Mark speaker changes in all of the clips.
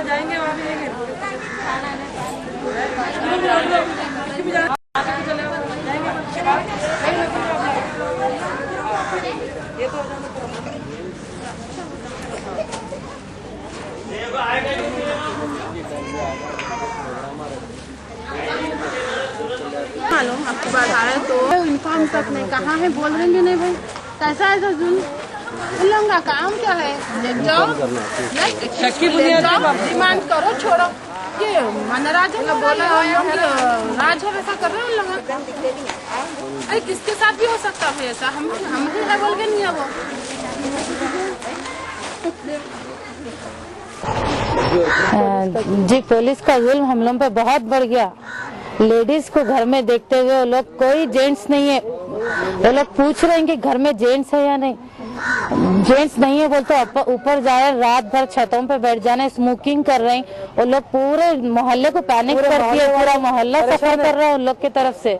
Speaker 1: जाएंगे वहाँ
Speaker 2: मालूम आपकी बात आ रहा है तो यूनिफॉर्म तक नहीं, कहाँ है बोल रहे नहीं भाई। कैसा है तो उन लोगों का काम क्या है, ले जाओ डिमांड करो, छोड़ो। ये मनराज है बोला राज है वैसा कर रहे हैं उन लोग। अरे किसके साथ भी हो सकता है ऐसा, हम भी है बोल के नहीं है वो।
Speaker 3: जी पुलिस का जुल्म हम लोगों पे बहुत बढ़ गया। लेडीज को घर में देखते हुए वो लोग, कोई जेंट्स नहीं है, वो लोग पूछ रहे हैं कि घर में जेंट्स है या नहीं। जेंट्स नहीं है बोलते ऊपर जा रहे, रात भर छतों पे बैठ जाने, स्मोकिंग कर रहे हैं। वो लोग पूरे मोहल्ले को पैनिक कर दिए, पूरा मोहल्ला सफर कर रहा है उन लोग की तरफ से।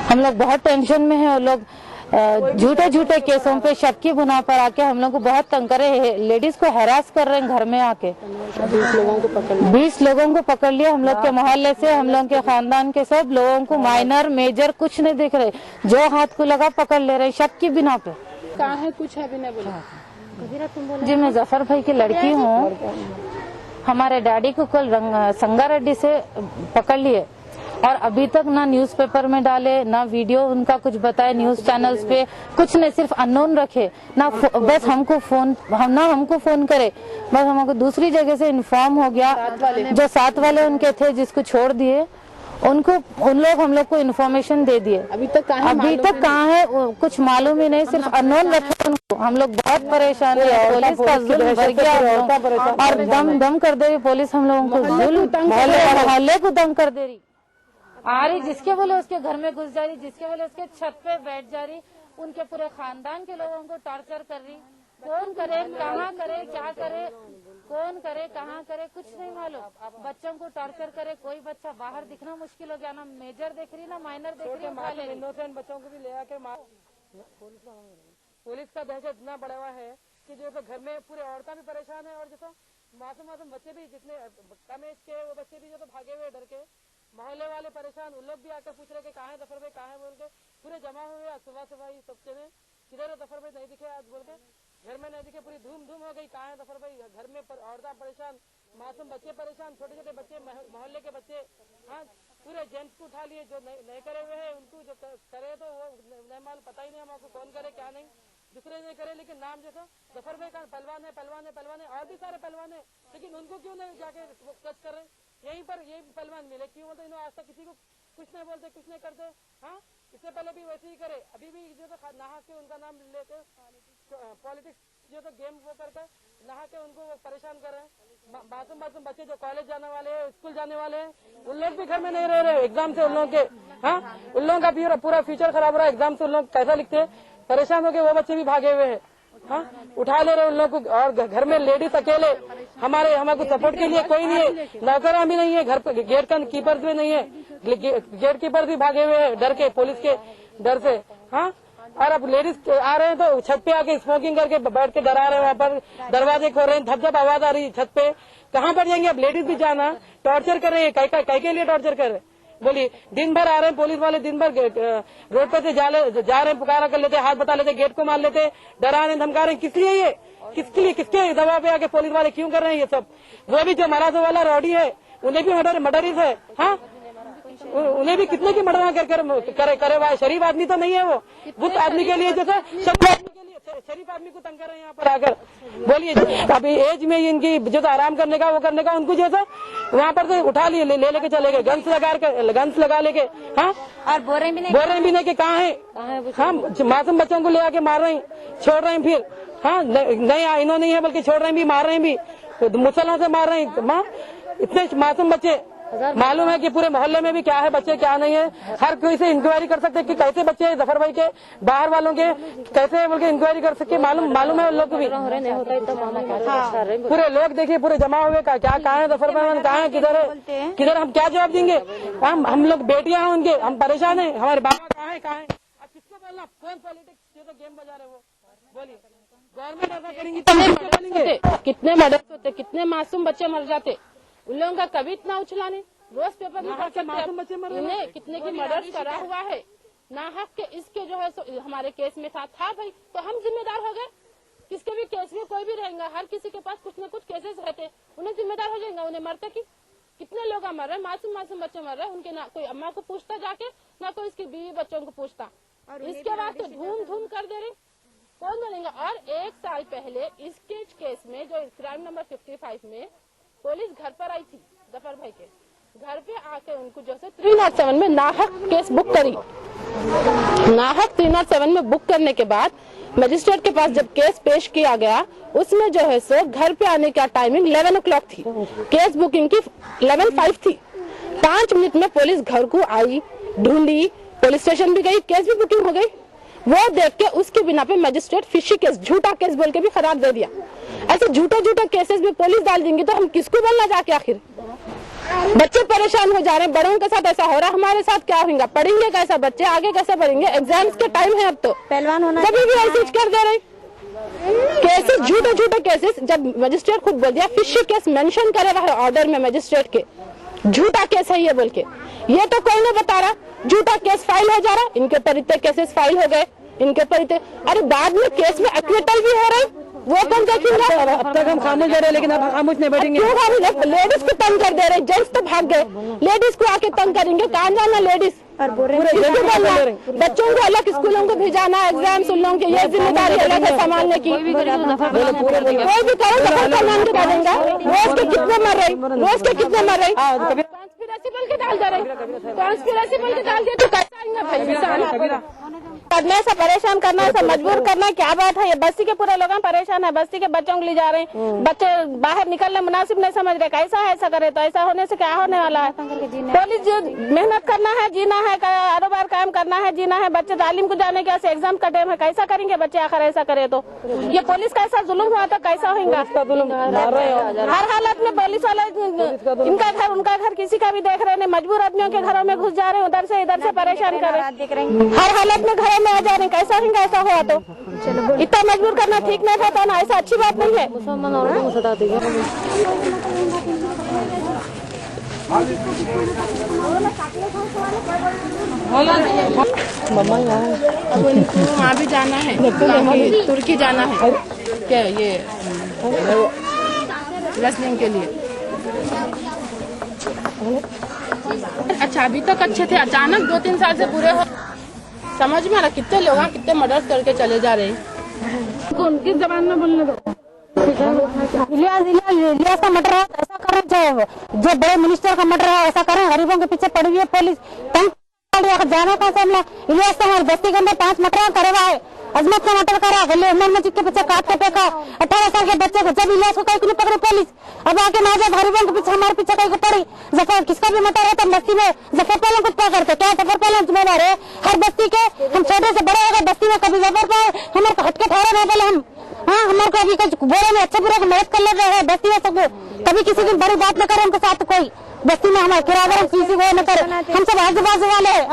Speaker 3: हम लोग बहुत टेंशन में है। वो लोग झूठे झूठे केसों पे शक की बुनियाद पर आके हम लोग को बहुत तंग करे, लेडीज को हैरास कर रहे हैं घर में आके। 20 लोगों को पकड़ लिया हम लोग के मोहल्ले से, हम लोग के खानदान के सब लोगों को, माइनर मेजर कुछ नहीं दिख रहे, जो हाथ को लगा पकड़ ले रहे शक की बिना पे।
Speaker 2: कहाँ है कुछ अभी नहीं बोला
Speaker 3: जी मैं जफर भाई की लड़की हूँ। हमारे डैडी को कल संगारेड्डी से पकड़ लिए और अभी तक ना न्यूज़पेपर में डाले, ना वीडियो उनका कुछ बताए न्यूज चैनल्स पे, कुछ नहीं, सिर्फ अननोन रखे ना। बस हमको फोन करे, बस हमको दूसरी जगह से इन्फॉर्म हो गया। जो साथ वाले उनके थे जिसको छोड़ दिए उन लोग हम लोग को इन्फॉर्मेशन दे दिए।
Speaker 2: अभी तक
Speaker 3: कहाँ है कुछ मालूम ही नहीं, सिर्फ अननोन रखे उनको। हम लोग बहुत परेशान है, पुलिस का जुल्म बढ़ गया और दम कर दे रही पुलिस हम लोगों को, मोहल्ले को दम कर दे रही। आ रही जिसके बोले उसके घर में घुस जा रही, जिसके बोले उसके छत पे बैठ जा रही, उनके पूरे खानदान के लोगों को टॉर्चर कर रही। कौन करे, कहाँ करे, क्या करे, कौन करे, कहाँ करे, कुछ नहीं मालूम। बच्चों को टॉर्चर करे, कोई बच्चा बाहर दिखना मुश्किल हो गया, ना मेजर देख रही ना माइनर देख रही।
Speaker 1: इनोसेंट बच्चों को भी ले आके पुलिस का दहशत इतना बढ़ा हुआ है कि जो घर में पूरे औरतें भी परेशान है और जैसे मासूम बच्चे भी, जितने कम एज के वो बच्चे भी जो भागे हुए डर के, मोहल्ले वाले परेशान, उन लोग भी आकर पूछ रहे कि कहाँ है जफर भाई, कहाँ है बोल के पूरे जमा हुए। आज सुबह ही सबसे में किधर है जफर भाई, नहीं दिखे आज बोल के, घर में नहीं दिखे, पूरी धूम हो गई, कहाँ है जफर भाई। घर में औरतें परेशान, मासूम बच्चे परेशान, छोटे छोटे बच्चे, मोहल्ले के बच्चे। हाँ, पूरे जेंट्स को उठा लिए, जो नहीं करे हुए हैं उनको, जो करे तो वो नहीं मालूम, पता ही नहीं हमको कौन करे क्या नहीं, दूसरे नहीं करे। लेकिन नाम जैसा जफर भाई का पहलवान है और भी सारे पहलवान है, लेकिन उनको क्यों नहीं जाके टच कर रहे। यहीं पर ये पहलवान मिले, क्यों बोलते इन्होंने आज तक किसी को कुछ नहीं बोलते, कुछ नहीं करते। हाँ, इससे पहले भी वैसे ही करे, अभी भी जो तो नहा के उनका नाम लेके पॉलिटिक्स जो तो गेम वो करके नहा के उनको वो परेशान कर रहे हैं। मासूम बच्चे जो कॉलेज जाने वाले हैं, स्कूल जाने वाले हैं, उन लोग भी घर में नहीं रह रहे एग्जाम से। उन लोगों के उन लोगों का पूरा फ्यूचर खराब हो रहा है एग्जाम से। उन लोग कैसा लिखते हैं, परेशान हो गए, वो बच्चे भी भागे हुए हैं। हाँ, उठा ले रहे उन लोग को। और घर में लेडीज अकेले, हमारे सपोर्ट के लिए कोई नहीं है, नौकरा भी नहीं है, घर पे गेट कीपर भी नहीं है, गेट कीपर भी भागे हुए हैं डर के, पुलिस के डर से। हाँ, और अब लेडीज आ रहे हैं तो छत पे आके स्मोकिंग करके बैठ के डरा रहे हैं, वहाँ पर दरवाजे खोल रहे हैं, धप आवाज आ रही है छत पे। कहाँ पर जाएंगे अब लेडीज भी, जाना टॉर्चर कर रहे हैं, कई के लिए टॉर्चर कर रहे हैं बोलिए। दिन भर आ रहे हैं पुलिस वाले, दिन भर रोड पे से जा रहे हैं, पुकारा कर लेते, हाथ बता लेते, गेट को मार लेते, डरा रहे, धमका रहे हैं। किस लिए ये, किसके दबाव पे आके पुलिस वाले क्यों कर रहे हैं ये सब। वो भी जो मराठा वाला रॉडी है, उन्हें भी मर्डरिस है। हाँ, उन्हें भी कितने की मर्डर करे भाई। शरीफ आदमी तो नहीं है वो, बुत आदमी के लिए जैसे शरीफ आदमी को तंग कर रहे हैं यहाँ पर आकर। बोलिए, अभी एज में इनकी जो आराम करने का वो करने का, उनको जैसा वहाँ पर से उठा लिए, लेके चले गए, गन्स लगा लेके। हाँ,
Speaker 3: और बोल रहे
Speaker 1: भी नहीं कि कहाँ है। हाँ, मासूम बच्चों को ले आके मार रहे हैं, छोड़ रहे हैं फिर। हाँ, नहीं इन्होंने नहीं है बल्कि छोड़ रहे हैं भी, मार रहे हैं भी, मुसलों से मार रहे हैं। इतने मासूम बच्चे मालूम है कि पूरे मोहल्ले में भी क्या है बच्चे क्या नहीं है। हर कोई से इंक्वायरी कर सकते कि कैसे बच्चे जफर भाई के बाहर वालों के कैसे बोल के इंक्वायरी कर सकते। मालूम है लोग भी पूरे लोग देखिए पूरे जमा हुए क्या कहाँ है जफर भाई कहाँ है किधर हम क्या जवाब देंगे। हम लोग बेटियां हैं उनके, हम परेशान है। हमारे बाबा कहाँ है अब किसको बोलना कौन पॉलिटिक्स ये तो गेम बजा रहे वो बोलिए। गवर्नमेंट ऐसा करेंगी तो
Speaker 2: कितने मर्डर होते, कितने मासूम बच्चे मर जाते, उन लोगों का कभी इतना उछला नहीं। रोज पेपर में मासूम बच्चे मर रहे, कितने की मर्डर करा हुआ है नाहक के। इसके जो है हमारे केस में था भाई, तो हम जिम्मेदार हो गए। किसके भी केस में कोई भी रहेगा, हर किसी के पास कुछ न कुछ केसेस रहते, उन्हें जिम्मेदार हो जाएगा। उन्हें मरते की कितने लोग मर रहे, मासूम बच्चे मर रहे, उनके ना कोई अम्मा को पूछता जाके, ना कोई इसकी बीवी बच्चों को पूछता। इसके बाद तो धूम कर दे रहे, कौन बनेगा। और 1 साल पहले इसके केस में जो क्राइम नंबर 55 में पुलिस घर पर आई थी, जफर भाई के घर पे आके उनको जो है 307 में नाहक केस बुक करी। नाहक 307 में बुक करने के बाद मजिस्ट्रेट के पास जब केस पेश किया गया, उसमें जो है सो घर पे आने का टाइमिंग 11 o'clock थी, केस बुकिंग की 11:05 थी। 5 मिनट में पुलिस घर को आई, ढूंढी, पुलिस स्टेशन भी गई, केस भी बुकिंग हो गई। वो देख के उसके बिना पे मजिस्ट्रेट फिशी केस, झूठा केस बोल के भी खराब दे दिया। ऐसे झूठे केसेस में पुलिस डाल देंगी तो हम किसको बोलना जाके। आखिर बच्चे परेशान हो जा रहे हैं, बड़ों के साथ ऐसा हो रहा है, हमारे साथ क्या होगा। पढ़ेंगे कैसा बच्चे, आगे कैसे पढ़ेंगे। एग्जाम्स के टाइम है अब तो
Speaker 3: पहलवान होना
Speaker 2: कभी भी ऐसे कर दे रहे केसेस, झूठे केसेस। जब मजिस्ट्रेट खुद बोल दिया फिशी केस मेंशन करे रहा ऑर्डर में मजिस्ट्रेट के, झूठा केस है ये बोल के, ये तो कोई नहीं बता रहा। झूठा केस फाइल हो जा रहा, इनके ऊपर इतने केसेस फाइल हो गए, इनके ऊपर इतने, अरे बाद में केस में एक्विटल भी हो रहे, वो कौन देखेंगे।
Speaker 1: अब तक हम खामोश जा रहे हैं, लेकिन अब खामोश नहीं बैठेंगे।
Speaker 2: लेडीज को तंग कर दे रहे, जेंट्स तो भाग गए, लेडीज को आके तंग करेंगे। कहाँ जाना लेडीज, बच्चों को अलग स्कूलों को भिजाना, एग्जाम उन लोगों की ये जिम्मेदारी अलग है संभालने की। कोई भी करो सामान के डालेंगे। रोज के कितने मर रहे, कॉन्स्पिरेसी बोल के डाल दे रहे, कॉन्स्पिरेसी बोल के डाल दिए तो कैसा आएंगे भाई। करना ऐसा परेशान करना, ऐसा मजबूर करना, क्या बात है। ये बस्ती के पूरे लोग परेशान है, बस्ती के बच्चों को ले जा रहे हैं, बच्चे बाहर निकलने मुनासिब नहीं समझ रहे। कैसा है ऐसा करे तो, ऐसा होने से क्या होने वाला है। पुलिस मेहनत करना है, जीना है, कारोबार कायम करना है, जीना है। बच्चे तालीम को जाने के, ऐसे एग्जाम का टाइम है, कैसा करेंगे बच्चे आखिर ऐसा करे तो। ये पुलिस का ऐसा जुल्म हुआ तो कैसा होगा। हर हालत में पुलिस वाले इनका घर उनका घर किसी का भी देख रहे हैं, मजबूर आदमियों के घरों में घुस जा रहे हैं, उधर से इधर से परेशान कर रहे हैं, हर हालत में घरों में आ जा रहे हैं। कैसा होगा ऐसा हुआ तो। इतना मजबूर करना ठीक नहीं था ना, ऐसा अच्छी बात नहीं है। वहाँ भी जाना है, तुर्की जाना है क्या, ये रेसलिंग के लिए। अच्छा अभी तक अच्छे थे, अचानक 2-3 साल से बुरे हो, समझ में आ रहा। कितने लोग कितने मर्डर करके चले जा रहे हैं। किस जबान में बोलने दो।
Speaker 3: इलियास का मर्डर है ऐसा करना चाहिए, जो बड़े मिनिस्टर का मर्डर है ऐसा करें। गरीबों के पीछे पड़ी हुई है पुलिस, जाना का मामला। इलियास का हमारे बस्ती के अंदर 5 मर्डर करे हुआ है। अजमत का मर्डर करा, उमर मस्जिद के पीछे काट के फेंका 18 साल के बच्चे को। जब इलियास को कहीं नहीं पकड़े पुलिस, अब आके ना जाए गरीबों के पीछे, हमारे पीछे कहीं को पड़ी। जफर किसका भी मर्डर है तो बस्ती में जफर पहले कुछ करते क्या, जफर पहले जिम्मेदार है हर बस्ती के। हम छोटे से बड़े हो गए बस्ती में, कभी जफर पे हमारे हटके ठहरे नहीं बोले हम। हाँ हमारे को अभी कुछ बोले में अच्छे बुरे को मदद कर ले रहे हैं बस्ती में सबको। कभी किसी दिन बड़ी बात न करे उनके साथ कोई बस्ती में, हमारे किराएदार किसी को न करे। हम सब आजू बाजू वाले हैं,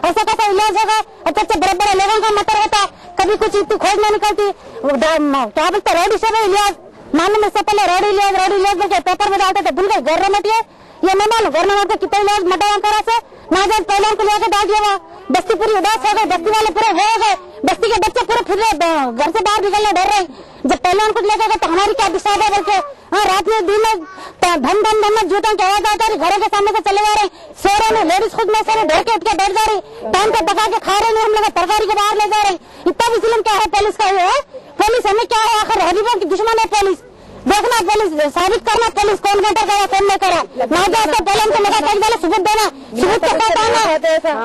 Speaker 3: ऐसा कैसा इलाज होगा। अच्छे बड़े बड़े लोगों का मटर होता, कभी कुछ इतनी खोज नहीं निकलती। क्या बोलते रोड सब है इलाज, मालूम इससे पहले रोड इलाज के पेपर में डालते थे, भूल गए गवर्नमेंट ये मैं मालूम गवर्नमेंट के कितने इलाज मटर करा से ना जाए पहले उनको लेकर डाल दिया। बस्ती पूरी उदास हो गई, बस्ती वाले पूरे हो गए, बस्ती के बच्चे पूरे फिर रहे, घर से बाहर निकलने डर रहे। जब पहले उनको लेकर गए तो हमारी क्या दिशा है बोल के। हाँ रात में दिन में धम जूतों की आवाज आता रही, घरों के सामने से चले जा रहे, सो रहे नहीं, लेडीज खुद में से ढोल के उठ के बैठ जा रही, टाइम पे पका के खा रहे नहीं, हम लोग तरकारी के बाहर ले जा रहे। इतना भी जुल्म क्या है पुलिस का। ये पुलिस हमें क्या है आखिर, गरीबों की दुश्मन है पुलिस। देखना, पुलिस साबित करना, पुलिस कौन घंटा करा कौन नहीं करा, ना जाकर पहले उनको मदद कर देना, सबूत देना, सबूत के साथ आना,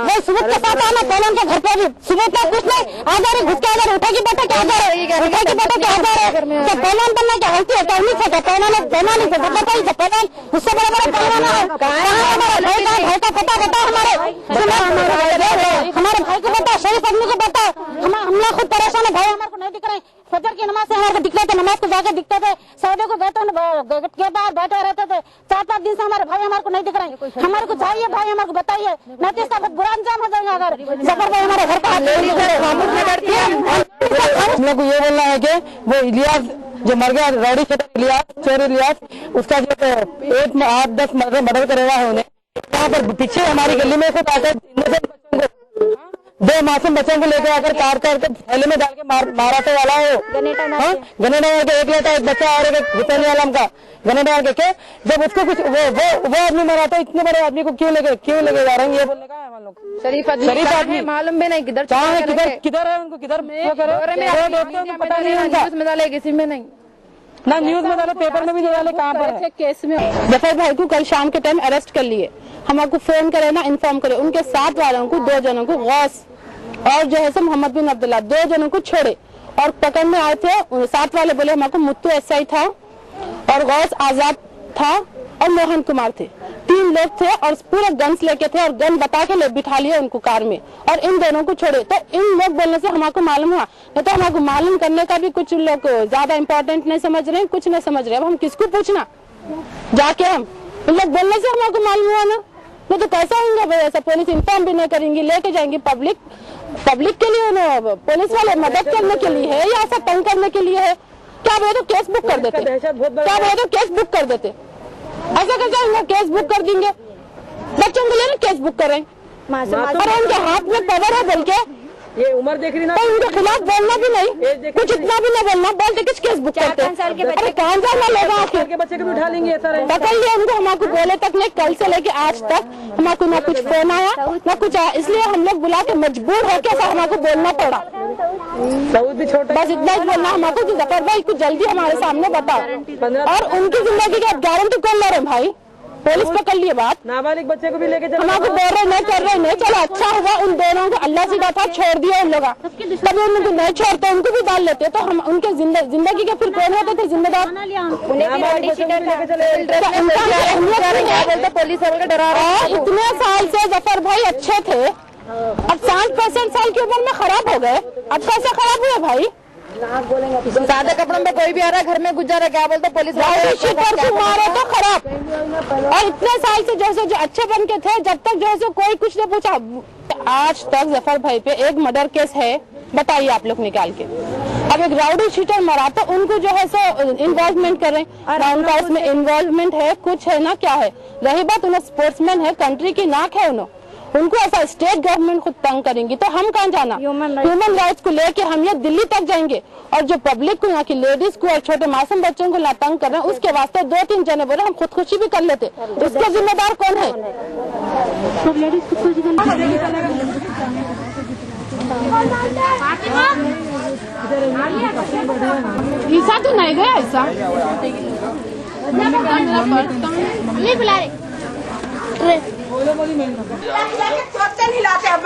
Speaker 3: नहीं सबूत के साथ आना, पहले उनके घर पे भी सबूत का कुछ नहीं, आ जा रही घुस के आ जा रही, उठेगी बेटा क्या जा रही, उठेगी बेटा क्या जा रही, तो पहले बनना क्या गलती है, नहीं सकता पहले नहीं सकता, पता ही पहले उससे बड़ा बड़ा पहले भाई का पता बता, हमारे भाई को बता, शरीफ आदमी को बता, हम लोग खुद परेशान है, भाई हमारे को नहीं दिख रहे, फजर की नमाज से हमारे को दिखते थे, नमाज को जाके दिखते थे, सौदे को गए के बाहर बैठे रहते थे, 4-5 दिन से हमारे भाई हमारे को नहीं दिख रहे, हमारे को चाहिए भाई, हमारे को बताइए, नहीं तो इसका बहुत बुरा अंजाम हो जाएगा अगर जफर भाई हमारे घर पर। हम लोग को ये बोलना है कि वो इलियास जो मर गया, रौडी शटर इलियास, चोर इलियास, उसका जो 8-10 मर्डर करेगा है उन्हें, यहाँ पर पीछे हमारी गली में खुद आकर 2 मासूम बच्चों को लेकर आकर कार के थैले में डाल के मारा तो वाला हो, गने डाल के एक लेटा एक बच्चा और एक हुसैन आलम का गने डाल के, जब उसको कुछ वो आदमी मरा तो इतने बड़े आदमी को क्यों लेके जा रहे हैं, ये बोलने का है हम लोग। शरीफ आदमी मालूम भी नहीं किधर किधर है, उनको किधर पता नहीं, न्यूज में डाले, किसी में नहीं ना, न्यूज में डाले, पेपर में भी डाले, कहाँ पर केस में। जफर भाई को कल शाम के टाइम अरेस्ट कर लिए, हमको फोन करे ना, इन्फॉर्म करे, उनके साथ वालों को 2 जनों को गौस और जो है सो मोहम्मद बिन अब्दुल्ला 2 जनों को छोड़े और पकड़ने आए थे, साथ वाले बोले हमारे मुत्तू एसआई था और गौस आजाद था और मोहन कुमार थे, 3 लोग थे और पूरे गन्स लेके थे और गन बता के बिठा लिए उनको कार में और इन दोनों को छोड़े। तो इन लोग बोलने से हमको मालूम हुआ, नहीं तो हमको मालूम करने का भी कुछ लोग ज्यादा इम्पोर्टेंट नहीं समझ रहे हैं, कुछ नहीं समझ रहे, अब हम किसको पूछना जाके, हम इन लोग बोलने से हमको मालूम हुआ ना, नहीं तो कैसा होंगे भाई, ऐसा पुलिस इन्फॉर्म भी नहीं करेंगी, लेके जाएंगी पब्लिक के लिए, पुलिस वाले मदद करने के लिए है या ऐसा तंग करने के लिए है, क्या बोले तो केस बुक कर देते, क्या बोले तो केस बुक कर देते, ऐसा कैसे केस बुक कर देंगे, बच्चों के लिए ना केस बुक करें, और उनके हाथ में पावर है बोल के
Speaker 1: ये उम्र देख रही ना,
Speaker 3: तो उनके खिलाफ बोलना भी नहीं, कुछ इतना भी नहीं बोलना, बोलते किस केस बुक करते हैं, अरे 5 साल लोग आखिर
Speaker 1: के बच्चे को भी उठा लेंगे,
Speaker 3: पकड़ लिया उनको, हमको बोले तक नहीं, कल से लेके आज तक हमको ना कुछ फोन आया ना कुछ आया, इसलिए हम लोग बुला के मजबूर होकर हमको बोलना पड़ा, बस इतना ही बोलना हमको कि जफर भाई कुछ जल्दी हमारे सामने बताओ, और उनकी जिंदगी की गारंटी कौन ले रहे भाई, पुलिस पकड़ लिए बात,
Speaker 1: नाबालिग बच्चे को भी लेके
Speaker 3: हमको बोल रहे नहीं कर रहे नहीं, चलो अच्छा हुआ उन दोनों को अल्लाह सीधा था छोड़ दिया उन लोग, कभी उनको नहीं छोड़ते उनको भी डाल लेते, तो हम उनके जिंदगी के फिर कौन होते थे जिम्मेदार, पुलिस डरा रहा, इतने साल से जफर भाई अच्छे थे, अब 60% साल की उम्र में खराब हो गए, अब कैसे खराब हुए भाई, सादे कपड़ों में कोई भी आ रहा है घर में गुजारा, क्या बोलते पुलिस मारो तो खराब, और इतने साल से जैसे जो अच्छे बन के थे, जब तक जैसे कोई कुछ नहीं पूछा, आज तक जफर भाई पे एक मर्डर केस है, बताइए आप लोग निकाल के, अब एक राउडी शीटर मरा तो उनको जो है सो इन्वॉल्वमेंट कर रहे हैं ना, उनका उसमें इन्वॉल्वमेंट है कुछ है ना, क्या है, रही बात उन्हें स्पोर्ट्समैन है, कंट्री की नाक है उनको ऐसा स्टेट गवर्नमेंट खुद तंग करेंगी तो हम कहाँ जाना, ह्यूमन राइट्स को लेके हम ये दिल्ली तक जाएंगे, और जो पब्लिक को यहाँ की लेडीज को और छोटे मासूम बच्चों को तंग कर रहे हैं, उसके वास्ते 2-3 जने बोले हम खुदकुशी भी कर लेते, उसके जिम्मेदार कौन है, ऐसा तो नहीं गया, ऐसा नहीं बुला रहे हिलाते हैं,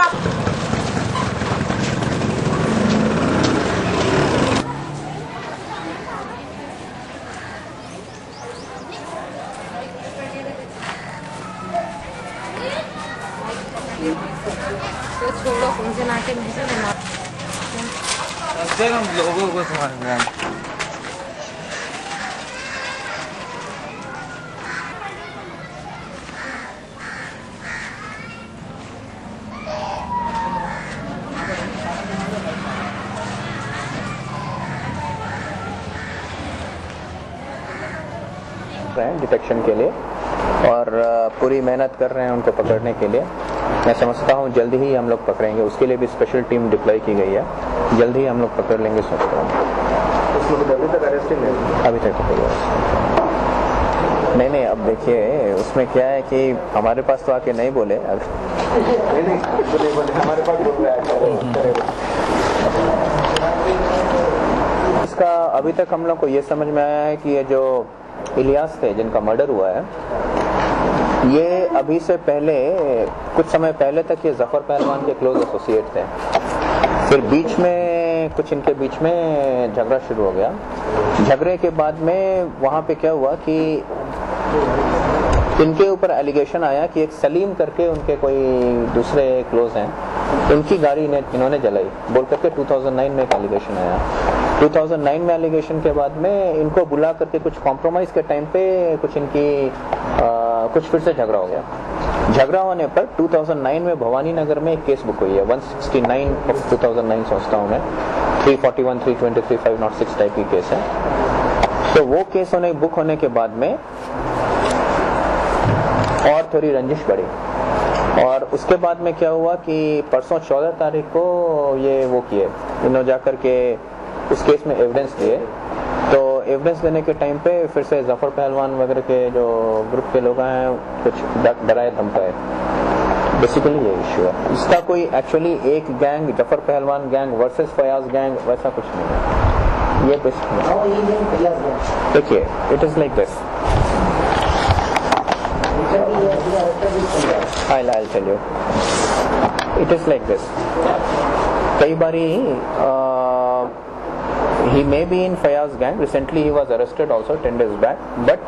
Speaker 3: छोड़ो उनसे ना के हम लोगों को समझ
Speaker 4: डिटेक्शन के लिए और पूरी मेहनत कर रहे हैं उनको पकड़ने के लिए। मैं समझता हूँ जल्दी ही हम लोग पकड़ेंगे, उसके लिए भी स्पेशल टीम डिप्लॉय की गई है, जल्दी ही हम लोग पकड़ लेंगे सोचता हूँ। अभी तक अरेस्ट अभी तक नहीं, अब देखिए उसमें क्या है कि हमारे पास तो आके नहीं बोले, हमारे पास बोल रहा है इसका अभी तक हम लोग को ये समझ में आया है कि ये जो इलियास थे जिनका मर्डर हुआ है, ये अभी से पहले कुछ समय पहले तक ये जफर पहलवान के क्लोज एसोसिएट थे। फिर बीच में कुछ इनके बीच में झगड़ा शुरू हो गया। झगड़े के बाद में वहाँ पे क्या हुआ कि इनके ऊपर एलिगेशन आया कि एक सलीम करके उनके कोई दूसरे क्लोज हैं, उनकी गाड़ी इन्होंने जलाई बोल करके 2009 में एक एलिगेशन आया। 2009 में एलिगेशन के बाद में इनको बुला करके कुछ कॉम्प्रोमाइज के टाइम पे कुछ इनकी कुछ फिर से झगड़ा हो गया। झगड़ा होने पर 2009 में भवानी नगर में एक केस बुक हुई है 169 ऑफ 2009 सोचता हूँ मैं, 341, 323, 506 टाइप की केस है। तो वो केस बुक होने के बाद में और थोड़ी रंजिश बढ़ी और उसके बाद में क्या हुआ कि परसों 14 तारीख को ये वो किए इन्होंने जाकर के उस केस में एविडेंस दिए। तो एविडेंस देने के टाइम पे फिर से जफर पहलवान वगैरह के जो ग्रुप के लोग हैं कुछ डराए धमकाए। बेसिकली ये इश्यू है। इसका कोई एक्चुअली एक गैंग जफर पहलवान गैंग वर्सेस फयाज गैंग वैसा कुछ नहीं है। ये देखिए it is like this. I'll tell you. It is like this. कई बारी he may be in Fayaz gang. Recently he was arrested also 10 days back. But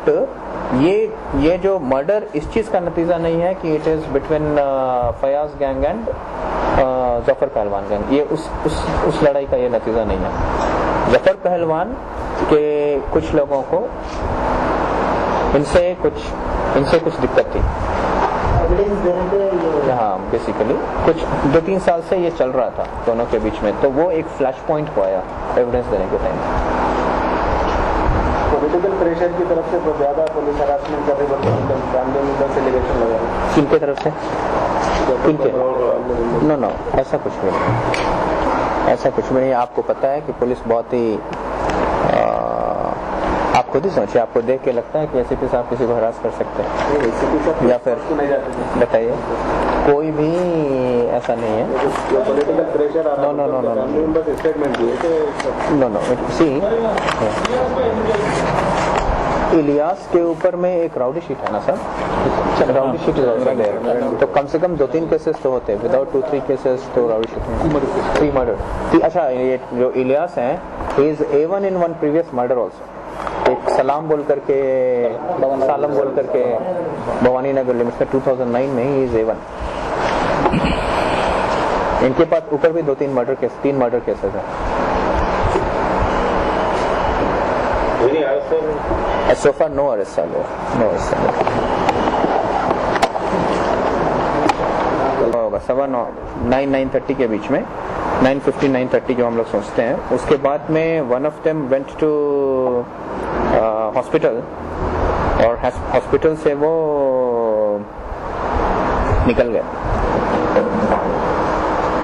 Speaker 4: ये जो मर्डर इस चीज का नतीजा नहीं है कि it is between Fayaz gang and Zafar पहलवान गैंग। ये उस लड़ाई का ये नतीजा नहीं है। जफर पहलवान के कुछ लोगों को इनसे कुछ दिक्कत थी। हाँ बेसिकली कुछ 2-3 साल से ये चल रहा था दोनों के बीच में। तो वो एक फ्लैश पॉइंट को आया एविडेंस देने के टाइम।
Speaker 5: पॉलिटिकल प्रेशर की तरफ से बहुत ज्यादा पुलिस हरासमेंट कर रही है।
Speaker 4: किनके तरफ से? किनके? नो ऐसा कुछ भी नहीं, ऐसा कुछ भी नहीं। आपको पता है कि पुलिस बहुत ही आप खुद ही सोचिए, आपको देख के लगता है कि एसीपी साहब किसी को हरास कर सकते हैं या फिर बताइए? कोई भी ऐसा नहीं है।
Speaker 5: पॉलिटिकल प्रेशर
Speaker 4: सी इलियास के ऊपर में एक राउडी शीट है ना सर, rowdy sheet is also there. तो कम से कम 2-3 केसेस तो होते हैं, विदाउट 2-3 केसेस तो राउडी शीट में 3 मर्डर। अच्छा ये जो इलियास हैं he is A1 in one previous murder also. एक सालम बोल करके भवानी नगर लिमिट्स में 2009 में ही इज A1। इनके पास ऊपर भी 3 मर्डर केसेस है। So far no arrest होगा 9:30 के बीच में, 9:50-9:30 जो हम लोग सोचते हैं। उसके बाद में one of them went to hospital और हॉस्पिटल से वो निकल गए।